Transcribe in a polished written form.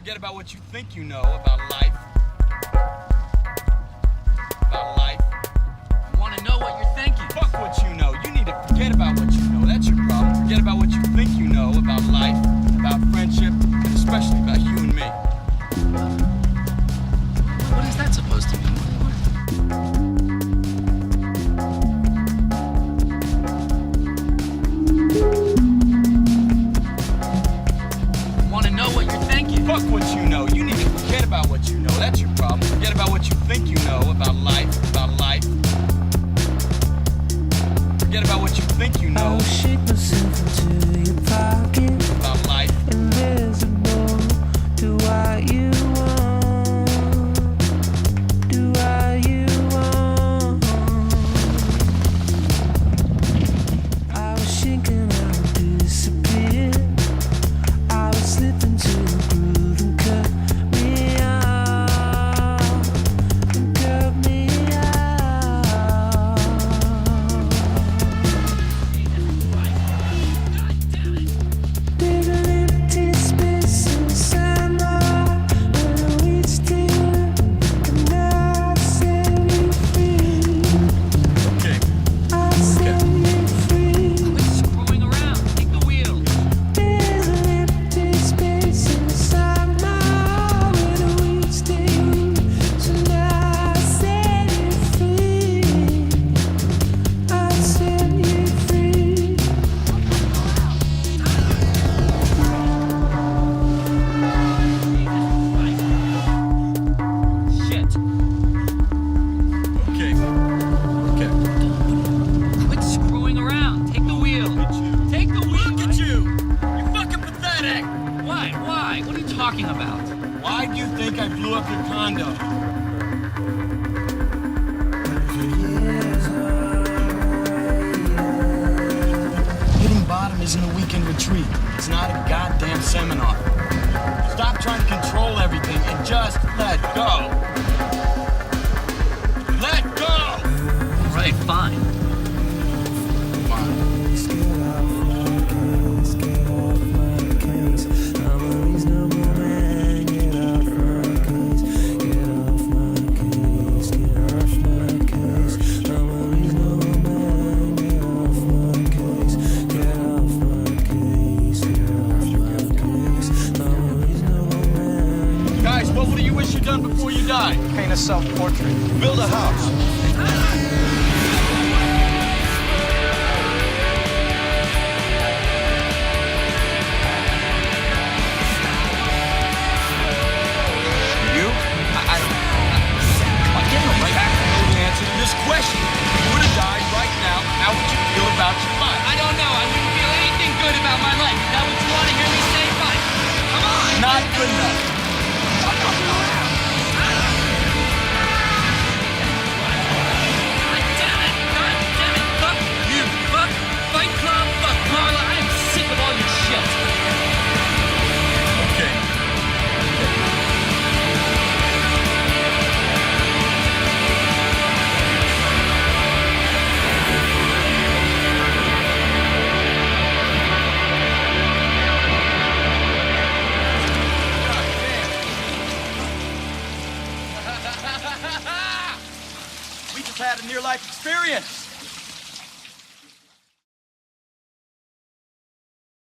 Forget about what you think you know about life. About life. I want to know what you're thinking. Fuck what you know. You need to forget about what you know. That's your problem. Forget about what you think you know about life, about friendship, and especially about you and me. What is that supposed to mean? Fuck what you know. You need to forget about what you know. That's your problem. Forget about what you think you know about life, about life. Forget about what you think you know. I'll shake myself into your pocket. About life. Invisible. Do what you want. Do what you want. I was shaking, I would disappear. I was slipping to a groove and cut me out. And cut me out. There's an empty space inside my heart when I reached to you, and I set you free. Okay. I set you free. Quit screwing around. Take the wheel. There's an empty space inside my heart when I reached to you, so now I set you free. I set you free. Shit. Okay. Okay. Quit screwing around. Take the wheel. Take the wheel. Look at you. You're fucking pathetic. Why? Why? What are you talking about? Why do you think I blew up your condo? Hitting bottom isn't a weekend retreat. It's not a goddamn seminar. Stop trying to control everything and just let go. Let go! All right, fine. Come on. Guys, what would you wish you'd done before you died? Paint a self-portrait. Build a house. You? I don't know. I can't right back to know the answer to this question. If you would have died right now, how would you feel about your life? I don't know. I wouldn't feel anything good about my life. Is that what you want to hear me say? Fine. Come on. Not good enough. God damn it. God damn it. Fuck you. Fuck Fight Club. Fuck Marla. I'm sick of all your shit. Okay. We just had a near-life experience.